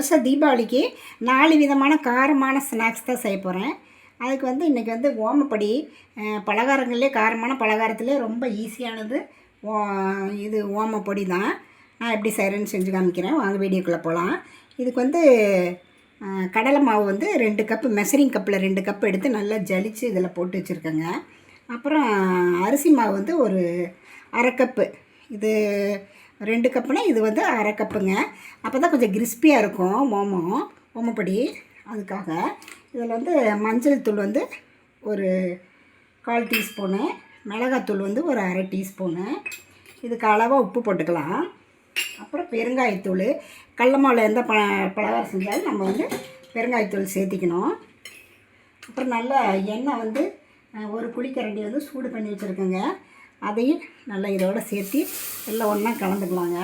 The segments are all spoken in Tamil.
வருஷம் தீபாவளிக்கு 4 விதமான காரமான ஸ்நாக்ஸ் தான் செய்ய போகிறேன். அதுக்கு வந்து இன்றைக்கி வந்து ஓமப்படி பலகாரங்கள்லேயே காரமான பலகாரத்துலேயே ரொம்ப ஈஸியானது இது ஓமப்பொடி தான். நான் எப்படி செய்கிறேன்னு செஞ்சு காமிக்கிறேன். வாங்க வீடியோக்குள்ளே போகலாம். இதுக்கு வந்து கடலை மாவு வந்து 2 கப்பு மெஷரிங் கப்பில் 2 கப் எடுத்து நல்லா ஜலித்து இதில் போட்டு வச்சுருக்கேங்க. அப்புறம் அரிசி மாவு வந்து ஒரு அரை கப்பு, இது 2 கப்புனால் இது வந்து அரை கப்புங்க. அப்போ தான் கொஞ்சம் கிறிஸ்பியாக இருக்கும் ஓமப்பொடி. அதுக்காக இதில் வந்து மஞ்சள் தூள் வந்து ஒரு 1/4 டீஸ்பூனு, மிளகாத்தூள் வந்து ஒரு அரை டீஸ்பூனு, இதுக்கு அளவாக உப்பு போட்டுக்கலாம். அப்புறம் பெருங்காயத்தூள், கடல மாவில் எந்த பலகாரம் செஞ்சாலும் நம்ம வந்து பெருங்காயத்தூள் சேர்த்திக்கணும். அப்புறம் நல்லா எண்ணெய் வந்து ஒரு குழிக்கரண்டி வந்து சூடு பண்ணி வச்சுருக்கேங்க. அதையும் நல்லா இதோடு சேர்த்து எல்லாம் ஒன்றா கலந்துக்கலாங்க.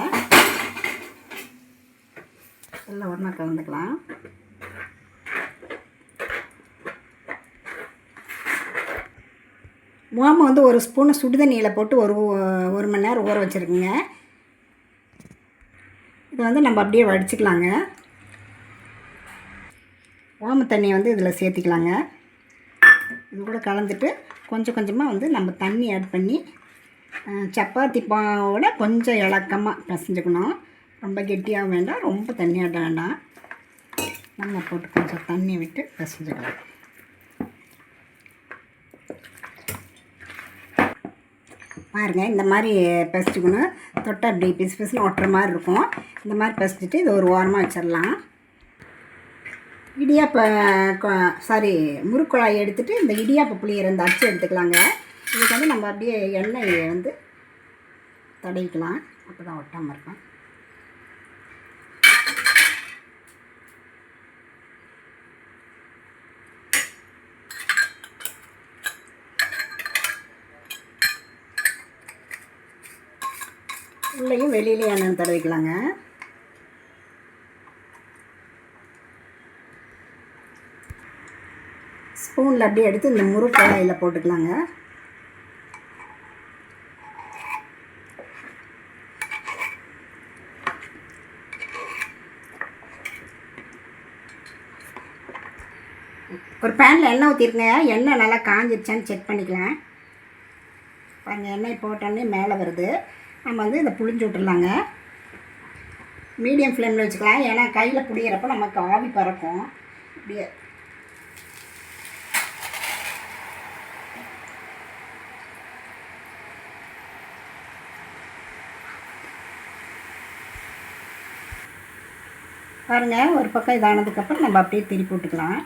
எல்லாம் ஒன்றா கலந்துக்கலாம். ஓமம் வந்து ஒரு ஸ்பூனை சுடுதண்ணியில் போட்டு ஒரு மணி நேரம் ஊற வச்சுருக்குங்க. இதை வந்து நம்ம அப்படியே வடிச்சுக்கலாங்க. ஓம தண்ணியை வந்து இதில் சேர்த்திக்கலாங்க. இது கூட கலந்துட்டு கொஞ்சம் கொஞ்சமாக வந்து நம்ம தண்ணி ஆட் பண்ணி சப்பாத்தி மாவோட கொஞ்சம் இலக்கமாக பிசைஞ்சுக்கணும். ரொம்ப கெட்டியாக வேண்டாம், ரொம்ப தண்ணி ஆட்ட வேண்டாம். நல்லா போட்டு கொஞ்சம் தண்ணி விட்டு பிசைஞ்சுக்கலாம். பாருங்கள், இந்த மாதிரி பிசைச்சுக்கணும். தொட்டை அப்படி பிசு பிசுன்னு ஒட்டுற மாதிரி இருக்கும். இந்த மாதிரி பிசைச்சிட்டு இது ஒரு ஓரமாக வச்சிடலாம். முறுக்குழாய் எடுத்துகிட்டு இந்த இடியாப்ப புளியரை இந்த அச்சு எடுத்துக்கலாங்க. இதுக்கு வந்து நம்ம அப்படியே எண்ணெயை வந்து தடவிக்கலாம். அப்போ தான் ஒட்டாமல் இருக்கும். உள்ளேயும் வெளியிலையும் எண்ணெய் தடவிக்கலாங்க. ஸ்பூனில் அப்படியே எடுத்து இந்த முறுக்குழாயில் போட்டுக்கலாங்க. ஒரு பேனில் எண்ணெய் ஊற்றிருக்கேங்க. எண்ணெய் நல்லா காஞ்சிருச்சான்னு செக் பண்ணிக்கலாம். பாருங்கள், எண்ணெய் போட்டோன்னே மேலே வருது. நம்ம வந்து இதை புளிஞ்சு விட்டுடலாங்க. மீடியம் ஃப்ளேமில் வச்சுக்கலாம். ஏன்னா கையில் புளியிறப்போ நமக்கு ஆவி பறக்கும். இப்படியே பாருங்கள், ஒரு பக்கம் இதானதுக்கப்புறம் நம்ம அப்படியே திருப்பி விட்டுக்கலாம்.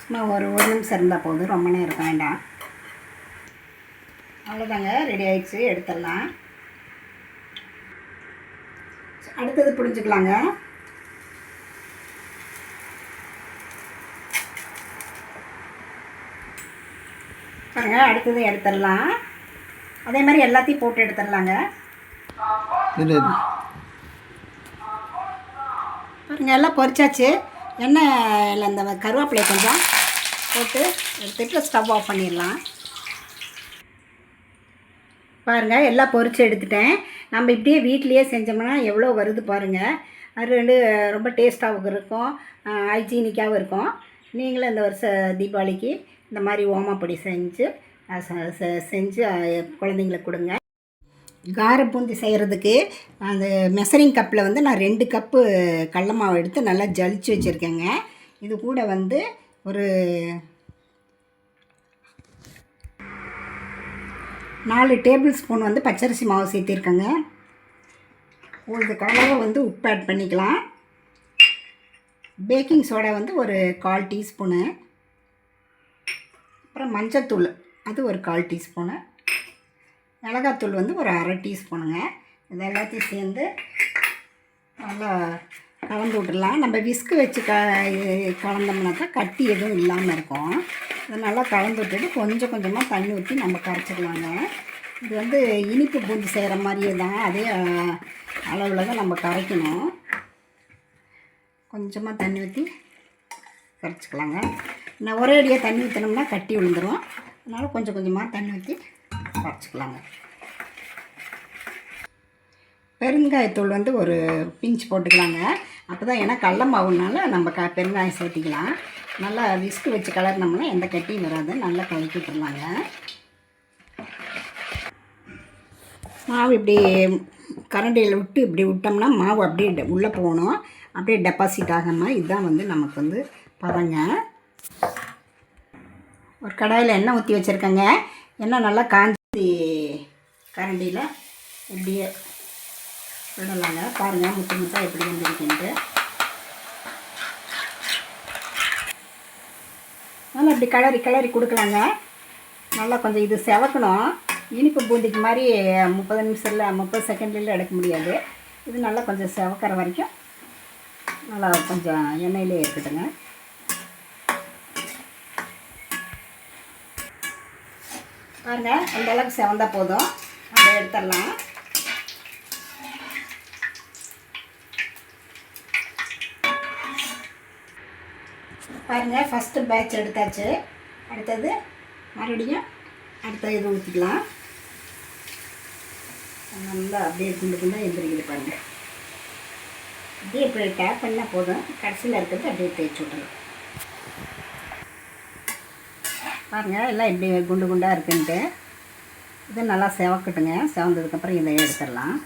சும்மா ஒரு நிமிஷம் இருந்தால் போதும், ரொம்ப நேரம் இருக்க வேண்டாம். அவ்வளோதாங்க, ரெடி ஆகிடுச்சு. எடுத்துடலாம். அடுத்தது புரிஞ்சுக்கலாங்க. பாருங்க, அடுத்தது எடுத்துடலாம். அதே மாதிரி எல்லாத்தையும் போட்டு எடுத்துடலாங்க. பாருங்கள், எல்லாம் பொரிச்சாச்சு. எண்ணெயில் இந்த கருவேப்பிலை கொஞ்சம் போட்டு எடுத்துகிட்டு ஸ்டவ் ஆஃப் பண்ணிடலாம். பாருங்கள், எல்லாம் பொரித்து எடுத்துட்டேன். நம்ம இப்படியே வீட்லேயே செஞ்சோம்னா எவ்வளோ வருது பாருங்கள். அது ரொம்ப டேஸ்ட்டாகவும் இருக்கும், ஹைஜீனிக்காகவும் இருக்கும். நீங்களும் இந்த வருஷம் தீபாவளிக்கு இந்த மாதிரி ஓமப்பொடி செஞ்சு குழந்தைங்களுக்கு கொடுங்க. கார பூந்தி செய்கிறதுக்கு அந்த மெஷரிங் கப்பில் வந்து நான் 2 கப்பு கடல மாவு எடுத்து நல்லா ஜலிச்சு வச்சுருக்கேங்க. இது கூட வந்து ஒரு 4 டேபிள் ஸ்பூன் வந்து பச்சரிசி மாவு சேர்த்திருக்கேங்க. இதுக்கு அளவு வந்து உப்பு ஆட் பண்ணிக்கலாம். பேக்கிங் சோடா வந்து ஒரு 1/4 டீஸ்பூனு, அப்புறம் மஞ்சத்தூள் அது ஒரு 1/4 டீஸ்பூனு, மிளகாத்தூள் வந்து ஒரு அரை டீஸ்பூனுங்க. இது எல்லாத்தையும் சேர்ந்து நல்லா கலந்து விட்டுடலாம். நம்ம விஸ்கு வச்சு கலந்தோம்னா தான் கட்டி எதுவும் இல்லாமல் இருக்கும். இதை நல்லா கலந்து விட்டுட்டு கொஞ்சம் கொஞ்சமாக தண்ணி ஊற்றி நம்ம கரைச்சிக்கலாங்க. இது வந்து இனிப்பு பூந்தி செய்கிற மாதிரியே தான், அதே அளவில் தான் நம்ம கரைக்கணும். கொஞ்சமாக தண்ணி ஊற்றி கரைச்சிக்கலாங்க. நான் ஒரே அடியாக தண்ணி ஊற்றினோம்னா கட்டி விழுந்துடும். அதனால் கொஞ்சம் கொஞ்சமாக தண்ணி ஊற்றி கரைச்சிக்கலாங்க. பெருங்காயத்தூள் வந்து ஒரு பிஞ்ச் போட்டுக்கலாங்க. அப்போ தான், ஏன்னா கடல மாவுனால நம்ம பெருங்காயம் சேர்த்திக்கலாம். நல்லா விஸ்கு வச்சு கலர்னோம்னா எந்த கட்டியும் வராது. நல்லா கலக்கி விட்டுருலாங்க. மாவு இப்படி கரண்டியில் விட்டு இப்படி விட்டோம்னா மாவு அப்படியே உள்ளே போகணும். அப்படியே டெபாசிட் ஆகாமல். இதுதான் வந்து நமக்கு வந்து பதங்க. ஒரு கடாயில் எண்ணெய் ஊற்றி வச்சுருக்கேங்க. எண்ணெய் நல்லா காஞ்சி கரண்டியில் இப்படியே விடலாங்க. பாருங்கள் முட்டை முட்டை எப்படி வந்துருக்குன்ட்டு. நல்லா இப்படி கிளறி கிளறி கொடுக்கலாங்க. நல்லா கொஞ்சம் இது செவக்கணும். இனிப்பு பூந்திக்கு மாதிரி 30 நிமிஷத்தில் 30 செகண்ட்ல எடுக்க முடியாது. இது நல்லா கொஞ்சம் செவக்கிற வரைக்கும் நல்லா கொஞ்சம் எண்ணெயிலே இருக்கட்டுங்க. பாருங்கள் அந்த அளவுக்கு செவந்தால் போதும். அதை எடுத்துடலாம். பாருங்கள் ஃபஸ்ட்டு பேட்ச் எடுத்தாச்சு. அடுத்தது மறுபடியும் அடுத்த இது ஊற்றிக்கலாம். நல்லா அப்படியே குண்டு குண்டாக எந்திரிக்குது பாருங்கள். அப்படியே இப்படி டேப் பண்ணால் போதும். கடைசியில் இருக்கிறது அப்படியே தேய்ச்சி விடலாம். பாருங்கள் எல்லாம் இப்படி குண்டு குண்டாக இருக்குன்ட்டு. இது நல்லா செவக்கட்டுங்க. செவந்ததுக்கப்புறம் இதை எடுத்துடலாம்.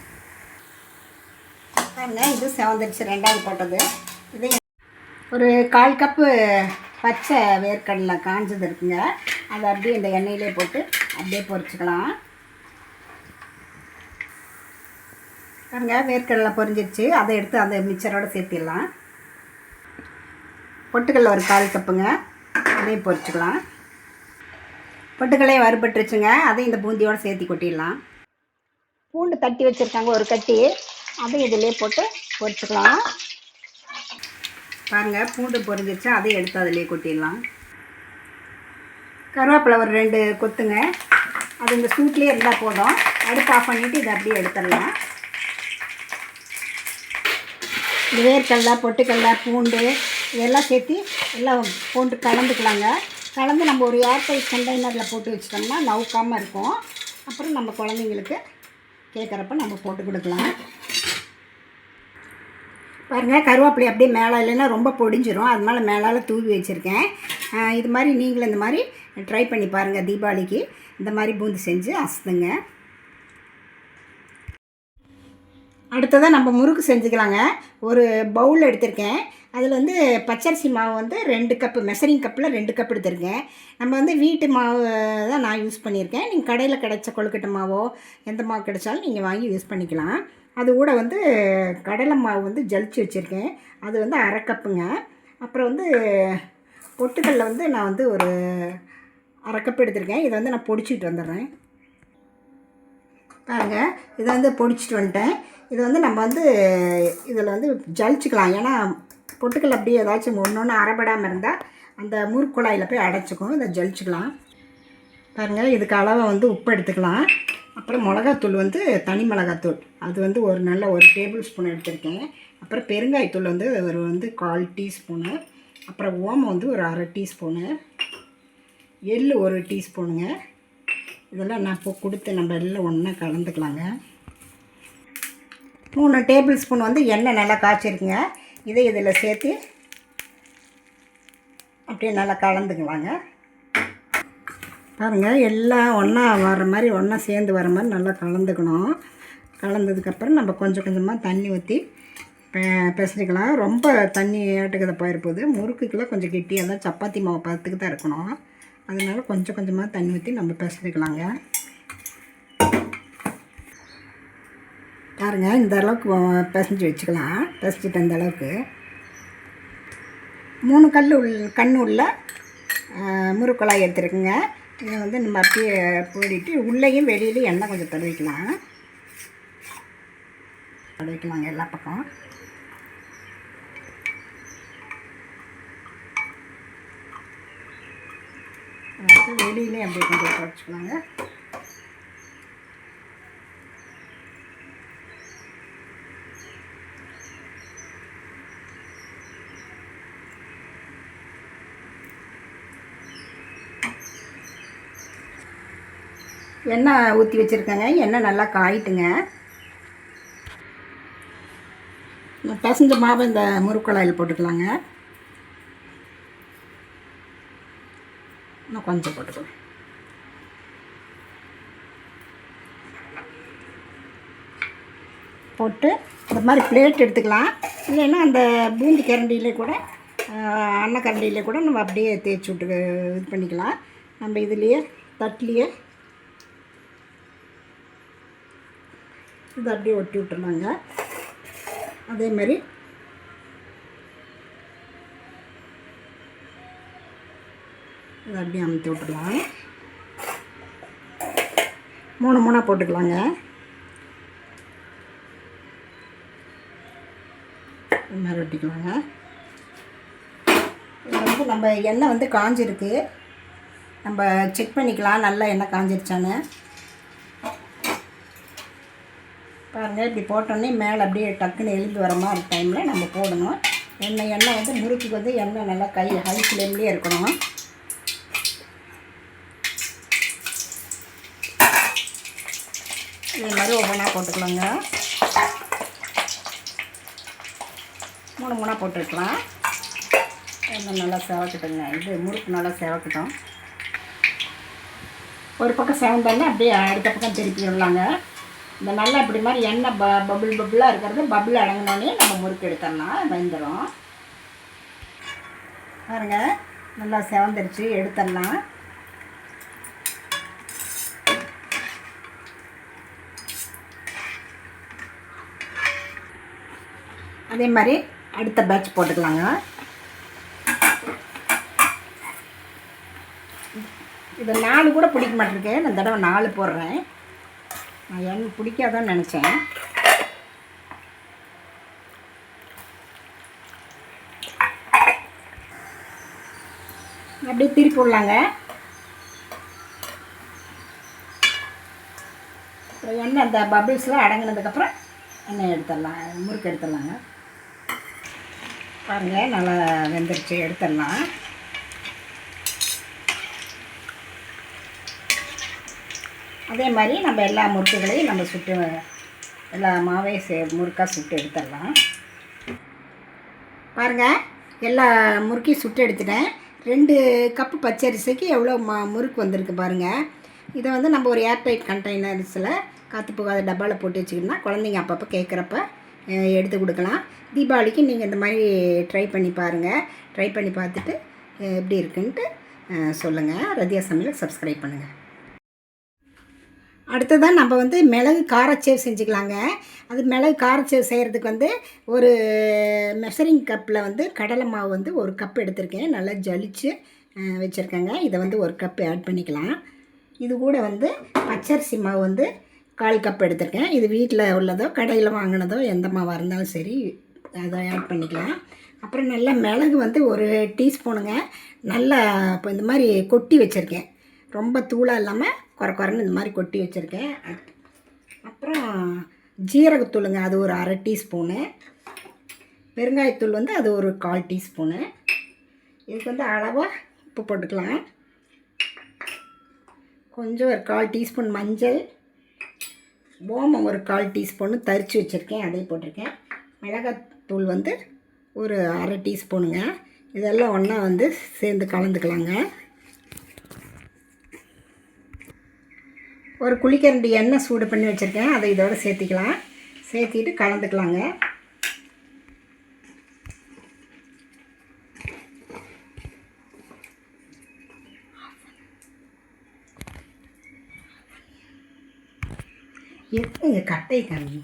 பாருங்கள் இது செவந்துருச்சு. ரெண்டாவது போட்டது. இது ஒரு 1/4 கப்பு பச்சை வேர்க்கடலை காஞ்சது இருக்குங்க. அதை அப்படியே இந்த எண்ணெயிலே போட்டு அப்படியே பொரிச்சுக்கலாம். பாருங்க வேர்க்கடலை பொரிஞ்சிருச்சு. அதை எடுத்து அந்த மிக்சரோடு சேர்த்திடலாம். பொட்டுக்கடலை ஒரு 1/4 கப்புங்க. அதையும் பொரிச்சுக்கலாம். பொட்டுக்கடலையே வறுபட்டுருச்சுங்க. அதையும் இந்த பூந்தியோடு சேர்த்தி கொட்டிடலாம். பூண்டு தட்டி வச்சுருக்காங்க ஒரு கட்டி. அதையும் இதிலே போட்டு பொரிச்சுக்கலாம். பாருங்கள் பூண்டு பொரிஞ்சிருச்சு. அதையும் எடுத்து அதிலே கொட்டிடலாம். கருவேப்பிலை ஒரு 2 கொத்துங்க. அது இந்த சூட்லேயே இருந்தால் போதும். அடுப்பு ஆஃப் பண்ணிவிட்டு இதை அப்படியே எடுத்துடலாம். இந்த வேர்க்கடலை பொட்டுக்கடலை பூண்டு இதெல்லாம் சேர்த்து எல்லாம் போட்டு கலந்துக்கலாங்க. கலந்து நம்ம ஒரு ஏர்டைட் கண்டெய்னரில் போட்டு வச்சிட்டோம்னா நவுக்காமல் இருக்கும். அப்புறம் நம்ம குழந்தைங்களுக்கு கேட்குறப்ப நம்ம போட்டு கொடுக்கலாம். பாருங்கள் கருவேப்பிலை அப்படியே மேலே இல்லைன்னா ரொம்ப பொடிஞ்சிரும். அதனால மேலால் தூவி வச்சுருக்கேன். இது மாதிரி நீங்களும் இந்த மாதிரி ட்ரை பண்ணி பாருங்கள். தீபாவளிக்கு இந்த மாதிரி பூந்தி செஞ்சு அசத்துங்க. அடுத்ததாக நம்ம முறுக்கு செஞ்சுக்கலாங்க. ஒரு பவுல் எடுத்திருக்கேன். அதில் வந்து பச்சரிசி மாவு வந்து 2 கப்பு மெஷரிங் கப்பில் 2 கப் எடுத்திருக்கேன். நம்ம வந்து வீட்டு மாவு தான் நான் யூஸ் பண்ணியிருக்கேன். நீங்கள் கடையில் கிடைச்ச கொழுக்கட்டை மாவோ எந்த மாவு கிடைச்சாலும் நீங்கள் வாங்கி யூஸ் பண்ணிக்கலாம். அது கூட வந்து கடலை மாவு வந்து ஜலிச்சு வச்சுருக்கேன். அது வந்து 1/2 கப்புங்க. அப்புறம் வந்து பொட்டுக்கடலை வந்து நான் வந்து ஒரு 1/2 கப் எடுத்திருக்கேன். இதை வந்து நான் பொடிச்சிட்டு வந்துடுறேன். பாருங்கள் இதை வந்து பொடிச்சிட்டு வந்துட்டேன். இது வந்து நம்ம வந்து இதில் வந்து ஜலிச்சுக்கலாம். ஏன்னா பொட்டுக்கடலை அப்படியே ஏதாச்சும் ஒன்று அரைபடாமல் இருந்தால் அந்த முறுக்குழாயில் போய் அடைச்சிக்கும். இதை ஜலிச்சுக்கலாம். பாருங்கள் இதுக்கு அளவை வந்து உப்பு எடுத்துக்கலாம். அப்புறம் மிளகாத்தூள் வந்து தனி மிளகாத்தூள் அது வந்து ஒரு டேபிள் ஸ்பூன் எடுத்திருக்கேன். அப்புறம் பெருங்காயத்தூள் வந்து ஒரு 1/4 டீஸ்பூனு. அப்புறம் ஓமம் வந்து ஒரு 1/2 டீஸ்பூனு. எள் 1 டீஸ்பூனுங்க. இதெல்லாம் நான் இப்போ கொடுத்து நம்ம எல்லாம் ஒன்றா கலந்துக்கலாங்க. 3 டேபிள் ஸ்பூன் வந்து எண்ணெய் நல்லா காய்ச்சிருக்குங்க. இதை இதில் சேர்த்து அப்படியே நல்லா கலந்துக்கலாங்க. பாருங்கள் எல்லாம் ஒன்றா வர மாதிரி ஒன்றா சேர்ந்து வர மாதிரி நல்லா கலந்துக்கணும். கலந்ததுக்கப்புறம் நம்ம கொஞ்சம் கொஞ்சமாக தண்ணி ஊற்றி பிசைஞ்சிக்கலாம். ரொம்ப தண்ணி ஏட்டுக்கதை போயிருப்போது. முறுக்குக்கெல்லாம் கொஞ்சம் கெட்டியாக தான் சப்பாத்தி மாவு பதத்துக்கு தான் இருக்கணும். அதனால கொஞ்சம் கொஞ்சமாக தண்ணி ஊற்றி நம்ம பிசைஞ்சிக்கலாங்க. பாருங்கள் இந்த அளவுக்கு பிசைஞ்சு வச்சுக்கலாம். பிசைஞ்சிட்டு அந்த அளவுக்கு 3 கண் உள்ள முறுக்குழாய் எடுத்துருக்குங்க. இதை வந்து நம்ம அப்படியே போடிட்டு உள்ளேயும் வெளியிலையும் எண்ணெய் கொஞ்சம் தடவிக்கலாங்க எல்லா பக்கம். வெளியிலையும் அப்படியே கொஞ்சம் தொடச்சிக்கலாங்க. எண்ணெய் ஊற்றி வச்சுருக்கேங்க. எண்ணெய் நல்லா காயிட்டுங்க. பிசைஞ்ச மாவை இந்த முறுக்குழாயில் போட்டுக்கலாங்க. இன்னும் கொஞ்சம் போட்டுக்கலாம். போட்டு இந்த மாதிரி பிளேட் எடுத்துக்கலாம். இல்லைன்னா அந்த பூந்தி கரண்டியிலே கூட அன்ன கரண்டியிலே கூட நம்ம அப்படியே தேய்ச்சி விட்டு இது பண்ணிக்கலாம். நம்ம இதுலேயே தட்டிலேயே இதை அப்படியே ஒட்டி விட்டுருலாங்க. அதேமாதிரி இதை அப்படியே அமுத்தி விட்டுடலாம். 3 மூணாக போட்டுக்கலாங்க. இது மாதிரி ஒட்டிக்கலாங்க. இது வந்து நம்ம எண்ணெய் வந்து காஞ்சிருக்கு, நம்ம செக் பண்ணிக்கலாம் நல்லா எண்ணெய் காஞ்சிருச்சான்னு. பாருங்கள், இப்படி போட்டோன்னே மேலே அப்படியே டக்குன்னு எழுந்து வர மாதிரி டைமில் நம்ம போடணும். எண்ணெய் வந்து முறுக்குக்கு வந்து எண்ணெய் நல்லா ஹை ஃப்ளேம்லேயே இருக்கணும். இதே மாதிரி ஒவ்வொன்றா போட்டுக்கலாங்க. 3 மூணாக போட்டுக்கலாம். எண்ணெய் நல்லா செவக்கட்டுங்க. இது முறுக்கு நல்லா செவக்கட்டும். ஒரு பக்கம் செவந்தோடனே அப்படியே அடுத்த பக்கம் திருப்பி விடலாங்க. இந்த நல்லா இப்படி மாதிரி எண்ணெய் பபுளாக இருக்கிறது பபுள் அடங்கினோடனே நம்ம முறுக்கு எடுத்துடலாம். வெந்துடும். பாருங்கள், நல்லா செவந்துருச்சு, எடுத்துடலாம். அதே மாதிரி அடுத்த பேட்ச் போட்டுக்கலாங்க. இதை 4 கூட பிடிக்க மாட்டேருக்கு. இந்த தடவை 4 போடுறேன். நான் எண்ணெய் பிடிக்காதான்னு நினச்சேன். அப்படியே திருப்பி விடலாங்க. அப்புறம் எண்ணெய் அந்த பபிள்ஸ்லாம் அடங்கினதுக்கப்புறம் எண்ணெய் எடுத்துடலாம், முறுக்கு எடுத்துடலாங்க. பாருங்கள், நல்லா வெந்துருச்சு, எடுத்துடலாம். அதே மாதிரி நம்ம எல்லா முறுக்குகளையும் நம்ம சுட்டு எல்லா மாவையும் முறுக்காக சுட்டு எடுத்துடலாம். பாருங்கள், எல்லா முறுக்கையும் சுட்டு எடுத்துட்டேன். 2 கப்பு பச்சரிசிக்கு எவ்வளோ முறுக்கு வந்திருக்கு பாருங்கள். இதை வந்து நம்ம ஒரு ஏர்டைட் கண்டெய்னர்ஸில் காற்று போகாத டப்பாவில் போட்டு வச்சுக்கிட்டோம்னா குழந்தைங்க அப்பப்போ கேட்குறப்ப எடுத்து கொடுக்கலாம். தீபாவளிக்கு நீங்கள் இந்த மாதிரி ட்ரை பண்ணி பாருங்கள். ட்ரை பண்ணி பார்த்துட்டு எப்படி இருக்குன்ட்டு சொல்லுங்கள். ரதியா சமையல் சப்ஸ்கிரைப் பண்ணுங்கள். அடுத்ததான் நம்ம வந்து மிளகு காரச்சேவ் செஞ்சுக்கலாங்க. அது மிளகு காரச்சேவ் செய்கிறதுக்கு வந்து ஒரு மெஷரிங் கப்பில் வந்து கடலை மாவு வந்து 1 கப் எடுத்திருக்கேன். நல்லா ஜலிச்சு வச்சுருக்கேங்க. இதை வந்து 1 கப் ஆட் பண்ணிக்கலாம். இது கூட வந்து பச்சரிசி மாவு வந்து 1/4 கப் எடுத்திருக்கேன். இது வீட்டில் உள்ளதோ கடையில் வாங்கினதோ எந்த மாவாக இருந்தாலும் சரி, அதை ஆட் பண்ணிக்கலாம். அப்புறம் நல்லா மிளகு வந்து 1 டீஸ்பூனுங்க. நல்லா இப்போ இந்த மாதிரி கொட்டி வச்சுருக்கேன். ரொம்ப தூளாக இல்லாமல் குறைன்னு இந்த மாதிரி கொட்டி வச்சுருக்கேன். அப்புறம் ஜீரகத்தூளுங்க, அது ஒரு 1/2 டீஸ்பூனு. பெருங்காயத்தூள் வந்து அது ஒரு 1/4 டீஸ்பூனு. இதுக்கு வந்து அளவாக உப்பு போட்டுக்கலாம். கொஞ்சம் ஒரு 1/4 டீஸ்பூன் மஞ்சள், ஓமம் ஒரு 1/4 டீஸ்பூனு தரித்து வச்சுருக்கேன், அதையும் போட்டிருக்கேன். மிளகாத்தூள் வந்து ஒரு 1/2 டீஸ்பூனுங்க. இதெல்லாம் ஒன்றா வந்து சேர்ந்து கலந்துக்கலாங்க. ஒரு குழிக்கரண்டி எண்ணெய் சூடு பண்ணி வச்சுருக்கேன், அதை இதோட சேர்த்திக்கலாம். சேர்த்திட்டு கலந்துக்கலாங்க. எத்தனை கட்டை கண்ணி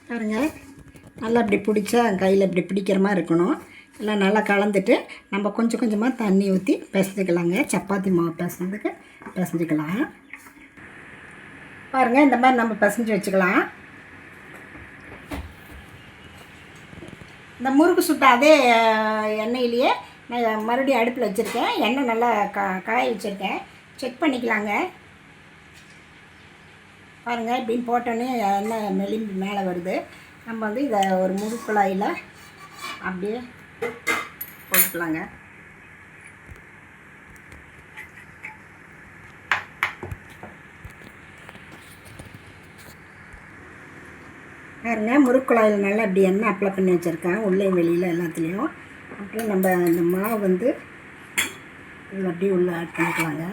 பாருங்க, நல்லா இப்படி பிடிச்சா கையில் இப்படி பிடிக்கிற மாதிரி இருக்கணும். எல்லாம் நல்லா கலந்துட்டு நம்ம கொஞ்சம் கொஞ்சமாக தண்ணி ஊற்றி பிசைஞ்சிக்கலாங்க. சப்பாத்தி மாவு பிசைஞ்சிக்கலாம். பாருங்கள், இந்த மாதிரி நம்ம பிசைஞ்சு வச்சுக்கலாம். இந்த முறுக்கு சுட்ட அதே எண்ணெயிலேயே நான் மறுபடியும் அடுப்பில் வச்சுருக்கேன். எண்ணெய் நல்லா காய வச்சுருக்கேன். செக் பண்ணிக்கலாங்க. பாருங்கள், இப்படின்னு போட்டோன்னே எண்ணெய் மெலிம்பி மேலே வருது. நம்ம வந்து இதை ஒரு முறுக்குழாயில் அப்படியே போட்டுக்கலாங்க. பாருங்க முறுக்குழாயில் நல்லா இப்படி எண்ணெய் அப்ளை பண்ணி வச்சுருக்கேன் உள்ளே வெளியில் எல்லாத்துலேயும். அப்புறம் நம்ம இந்த மாவு வந்து இதில் அப்படியே உள்ளே ஆட் பண்ணிக்கலாங்க.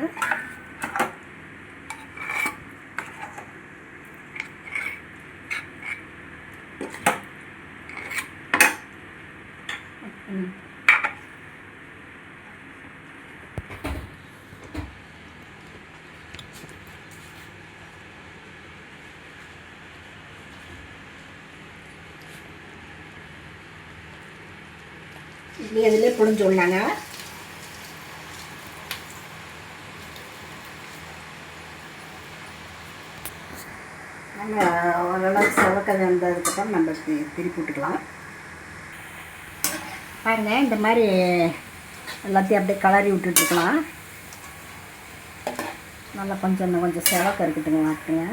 இப்படி அதிலே புழிஞ்சு விடலாங்க. நம்ம ஓரளவுக்கு செவக்க வந்ததுக்கப்புறம் நம்ம திருப்பி விட்டுக்கலாம். பாருங்கள் இந்த மாதிரி எல்லாத்தையும் அப்படியே கலரி விட்டுட்டுருக்கலாம். நல்லா கொஞ்சம் கொஞ்சம் செவக்க இருக்கட்டுங்களா. அப்படிங்க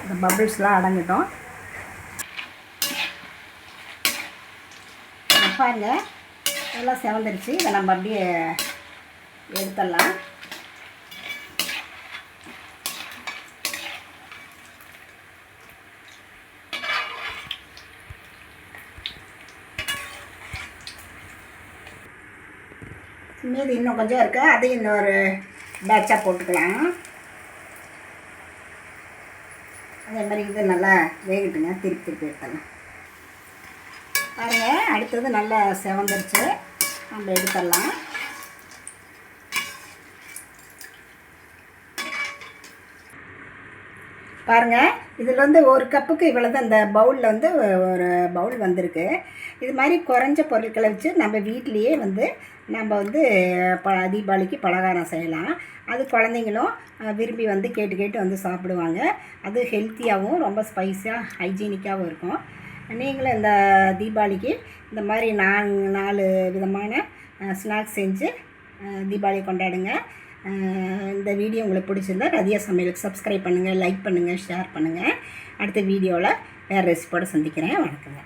இந்த பபிள்ஸ்லாம் அடங்கிட்டோம். பாருங்கள் எல்லாம் செவந்துருச்சு. இதை நம்ம அப்படியே எடுத்துடலாம். மீதி இன்னும் கொஞ்சம் இருக்குது, அதையும் இன்னொரு பேட்சாக போட்டுக்கலாம். அதே மாதிரி இது நல்லா வேகட்டுங்க. திருப்பி எடுத்துடலாம். பாருங்கள் அடுத்தது நல்லா செவந்துருச்சு. நம்ம எடுத்துடலாம். பாருங்கள் இதில் வந்து ஒரு கப்புக்கு இவ்வளோ தான். இந்த பவுலில் வந்து ஒரு பவுல் வந்திருக்கு. இது மாதிரி குறைஞ்ச பொருட்களை வச்சு நம்ம வீட்லேயே வந்து நம்ம வந்து தீபாவளிக்கு பலகாரம் செய்யலாம். அது குழந்தைங்களும் விரும்பி வந்து கேட்டு வந்து சாப்பிடுவாங்க. அது ஹெல்த்தியாகவும் ரொம்ப ஸ்பைஸியாக ஹைஜீனிக்காகவும் இருக்கும். நீங்களும் இந்த தீபாவளிக்கு இந்த மாதிரி 4 விதமான ஸ்நாக்ஸ் செஞ்சு தீபாவளி கொண்டாடுங்க. இந்த வீடியோ உங்களுக்கு பிடிச்சிருந்தா ரதியா சமையலுக்கு சப்ஸ்கிரைப் பண்ணுங்கள், லைக் பண்ணுங்கள், ஷேர் பண்ணுங்கள். அடுத்த வீடியோவில் வேறு ரெசிபியோடு சந்திக்கிறேன். வணக்கங்க.